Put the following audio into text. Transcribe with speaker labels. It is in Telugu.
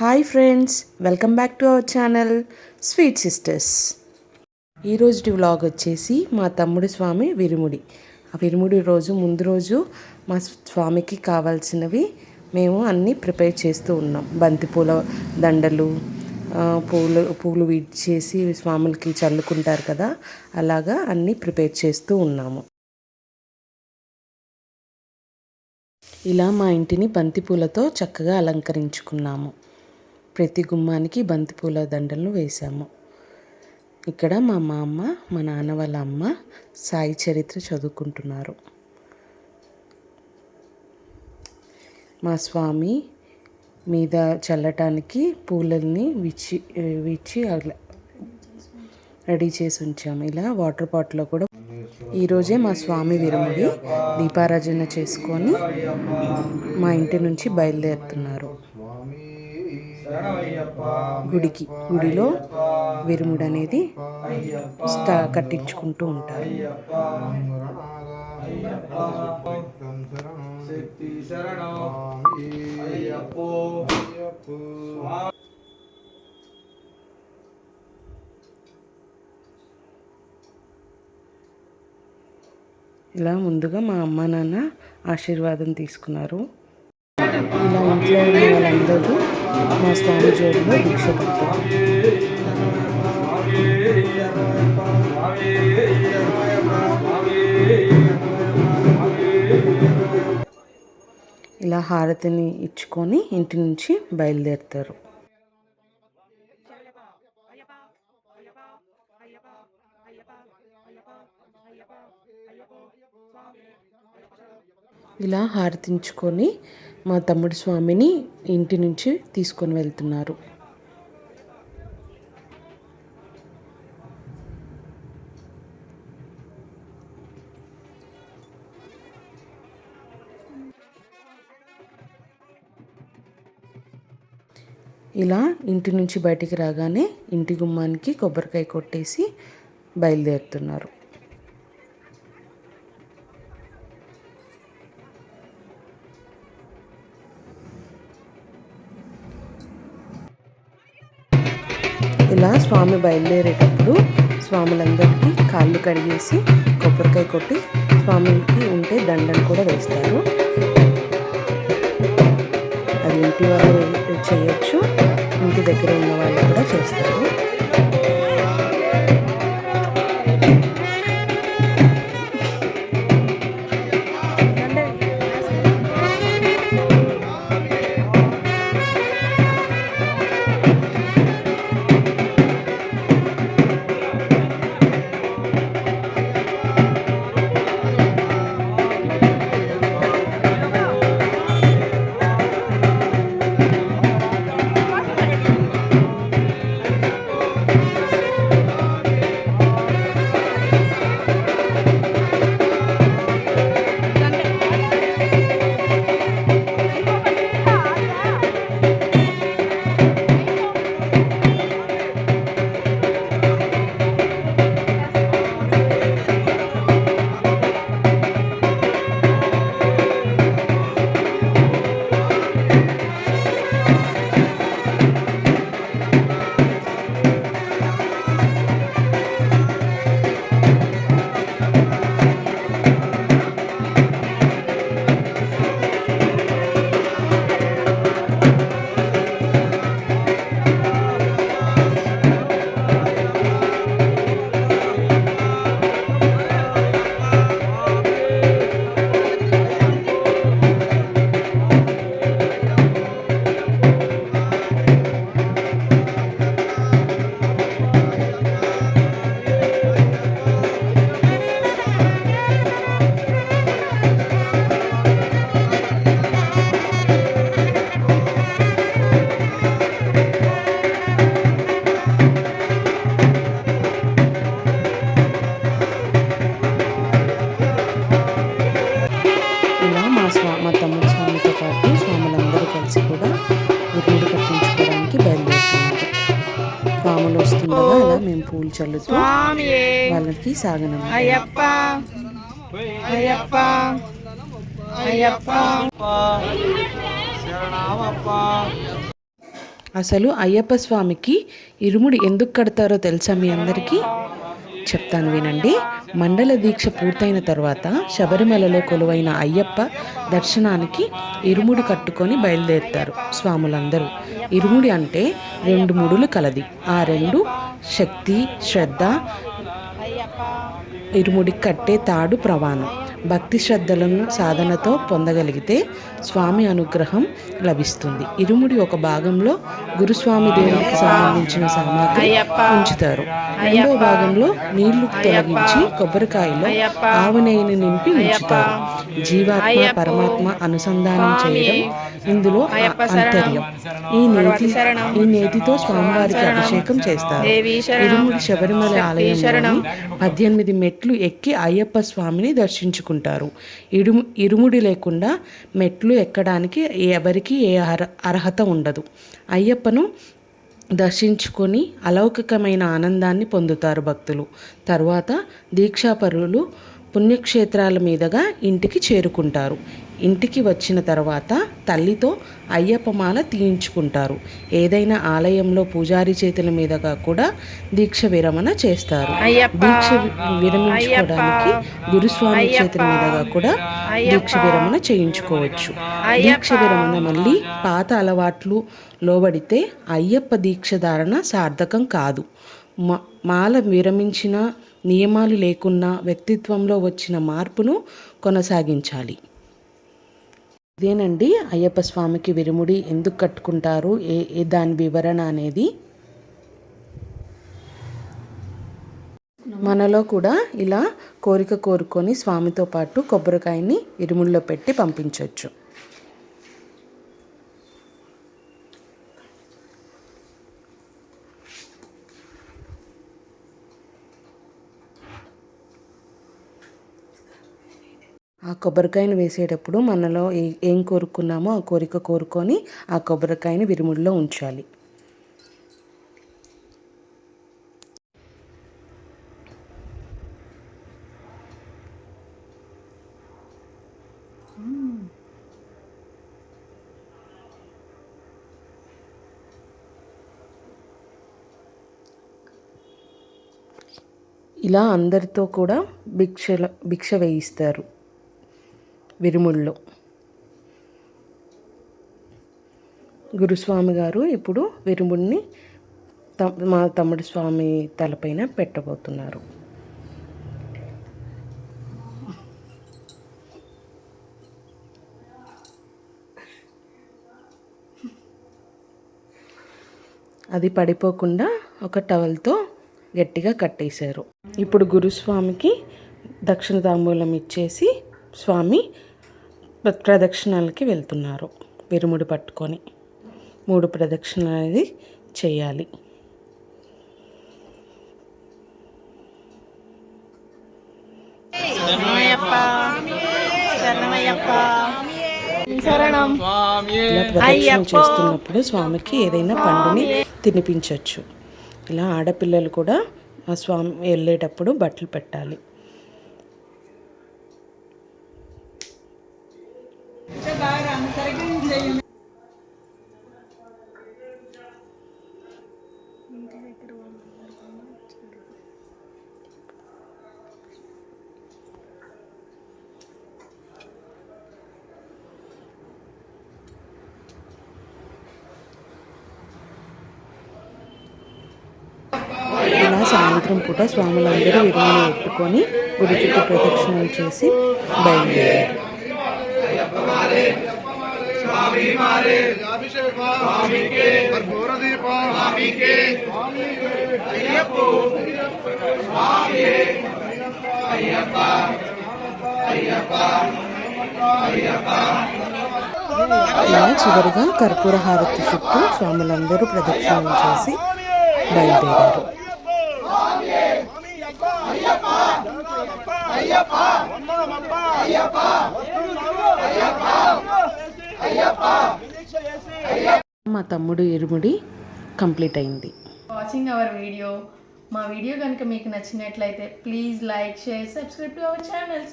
Speaker 1: Hi friends, welcome back to our channel sweet sisters. ఈరోజు వ్లాగ్ వచ్చేసి మా తమ్ముడి స్వామి విరుముడి. ఆ విరుముడి రోజు ముందు రోజు మా స్వామికి కావాల్సినవి మేము అన్నీ ప్రిపేర్ చేస్తూ ఉన్నాం. బంతిపూల దండలు, పూలు చేసి స్వాములకి చల్లుకుంటారు కదా, అలాగా అన్నీ ప్రిపేర్ చేస్తూ ఉన్నాము. ఇలా మా ఇంటిని బంతిపూలతో చక్కగా అలంకరించుకున్నాము. ప్రతి గుమ్మానికి బంతిపూల దండలను వేశాము. ఇక్కడ మా అమ్మ, మా నాన్న వాళ్ళ అమ్మ సాయి చరిత్ర చదువుకుంటున్నారు. మా స్వామి మీద చల్లటానికి పూలల్ని విచ్చి రెడీ చేసి ఉంచాము. ఇలా వాటర్ పాట్లో కూడా ఈరోజే మా స్వామి విరుముడి. దీపారాధన చేసుకొని మా ఇంటి నుంచి బయలుదేరుతున్నారు గుడిలో విరుముడు అనేది కట్టించుకుంటూ ఉంటారు. ఇలా ముందుగా మా అమ్మ నాన్న ఆశీర్వాదం తీసుకున్నారు. ఇలా ఇంట్లో ఉన్న వాళ్ళందరూ మా స్వామి జోడిలో దీక్ష పడతారు. ఇలా హారతిని ఇచ్చుకొని ఇంటి నుంచి బయలుదేరుతారు. ఇలా హారతించుకొని మా తమ్ముడి స్వామిని ఇంటి నుంచి తీసుకొని వెళ్తున్నారు. ఇలా ఇంటి నుంచి బయటికి రాగానే ఇంటి గుమ్మానికి కొబ్బరికాయ కొట్టేసి బయలుదేరుతున్నారు. ఇలా స్వామి బయలుదేరేటప్పుడు స్వాములందరికీ కాళ్ళు కడిగేసి కొబ్బరికాయ కొట్టి స్వామికి ఉంటే దండను కూడా వేస్తారు. అది ఇంటి వాళ్ళు చేయొచ్చు, ఇంటి దగ్గర ఉన్న వాళ్ళు కూడా చేస్తారు. మా తమ్ముడు స్వామితో పాటు స్వాములందరూ కలిసి కూడా విరుముడు కట్టించుకోవడానికి బయలుదేరుతున్నారు. స్వాములు వస్తుండగా అలా మేము పూలు చల్లుతూ వాళ్ళకి సాగనం. అయ్యప్ప అయ్యప్ప అయ్యప్ప అసలు అయ్యప్ప స్వామికి ఇరుముడి ఎందుకు కడతారో తెలుసా మీ అందరికీ? చెప్తాను వినండి. మండల దీక్ష పూర్తయిన తర్వాత శబరిమలలో కొలువైన అయ్యప్ప దర్శనానికి ఇరుముడి కట్టుకొని బయలుదేరుతారు స్వాములందరూ. ఇరుముడి అంటే 2 ముడులు కలది. ఆ 2 శక్తి, శ్రద్ధ, ఇరుముడి కట్టే తాడు ప్రవాణం. భక్తి శ్రద్ధలను సాధనతో పొందగలిగితే స్వామి అనుగ్రహం లభిస్తుంది. ఇరుముడి ఒక భాగంలో గురుస్వామి దేవుడికి సంబంధించిన సామాగ్రి ఉంచుతారు. రెండో భాగంలో నీళ్లు తొలగించి కొబ్బరికాయలో ఆవు నెయ్యిని నింపి ఉంచుతారు. జీవాత్మ పరమాత్మ అనుసంధానం చేయడం ఇందులో అంతర్యం. ఈ నేతితో స్వామివారికి అభిషేకం చేస్తారు. ఇరుముడి శబరిమల ఆలయంలోని 18 మెట్లు ఎక్కి అయ్యప్ప స్వామిని దర్శించుకుంటారు. ఇరుముడి లేకుండా మెట్లు ఎక్కడానికి ఎవరికి ఏ అర్హత ఉండదు. అయ్యప్పను దర్శించుకొని అలౌకికమైన ఆనందాన్ని పొందుతారు భక్తులు. తరువాత దీక్షాపరులు పుణ్యక్షేత్రాల మీదుగా ఇంటికి చేరుకుంటారు. ఇంటికి వచ్చిన తర్వాత తల్లితో అయ్యప్పమాల తీయించుకుంటారు. ఏదైనా ఆలయంలో పూజారి చేతుల మీదుగా కూడా దీక్ష విరమణ చేస్తారు. దీక్ష విరమించుకోవడానికి గురుస్వామి చేతుల మీదుగా కూడా దీక్ష విరమణ చేయించుకోవచ్చు. దీక్ష విరమణ మళ్ళీ పాత అలవాట్లు లోబడితే అయ్యప్ప దీక్ష ధారణ సార్థకం కాదు. మాల విరమించిన నియమాలు లేకున్నా వ్యక్తిత్వంలో వచ్చిన మార్పును కొనసాగించాలి. ఇదేనండి అయ్యప్ప స్వామికి విరుముడి ఎందుకు కట్టుకుంటారు, దాని వివరణ అనేది. మనలో కూడా ఇలా కోరిక కోరుకొని స్వామితో పాటు కొబ్బరికాయని ఇరుముడిలో పెట్టి పంపించవచ్చు. ఆ కొబ్బరికాయను వేసేటప్పుడు మనలో ఏం కోరుకున్నామో ఆ కోరిక కోరుకొని ఆ కొబ్బరికాయని విరుముడిలో ఉంచాలి. ఇలా అందరితో కూడా భిక్ష వేయిస్తారు విరుముడిలో. గురుస్వామి గారు ఇప్పుడు విరుముడిని మా తమ్ముడు స్వామి తలపైన పెట్టబోతున్నారు. అది పడిపోకుండా ఒక టవల్తో గట్టిగా కట్టేశారు. ఇప్పుడు గురుస్వామికి దక్షిణ తాంబూలం ఇచ్చేసి స్వామి ప్రదక్షిణాలకి వెళ్తున్నారు. విరుముడి పట్టుకొని 3 ప్రదక్షిణలు అనేది చేయాలి. ఇలా ప్రదక్షిణ చేస్తున్నప్పుడు స్వామికి ఏదైనా పండుని తినిపించవచ్చు. ఇలా ఆడపిల్లలు కూడా ఆ స్వామి వెళ్ళేటప్పుడు బట్టలు పెట్టాలి. ఇలా సాయంత్రం పూట స్వాములందరూ విరుముని ఎత్తుకొని గుడి చుట్టూ ప్రదక్షిణలు చేసి బయలుదేరారు. ఇలా చివరిగా కర్పూర హారతి చుట్టూ స్వాములందరూ ప్రదక్షిణలు చేసి బయలుదేరారు. మా తమ్ముడు ఇరుముడి కంప్లీట్ అయింది.
Speaker 2: Watching our video. మా వీడియో కనుక మీకు నచ్చినట్లయితే please like, share, subscribe to our channel.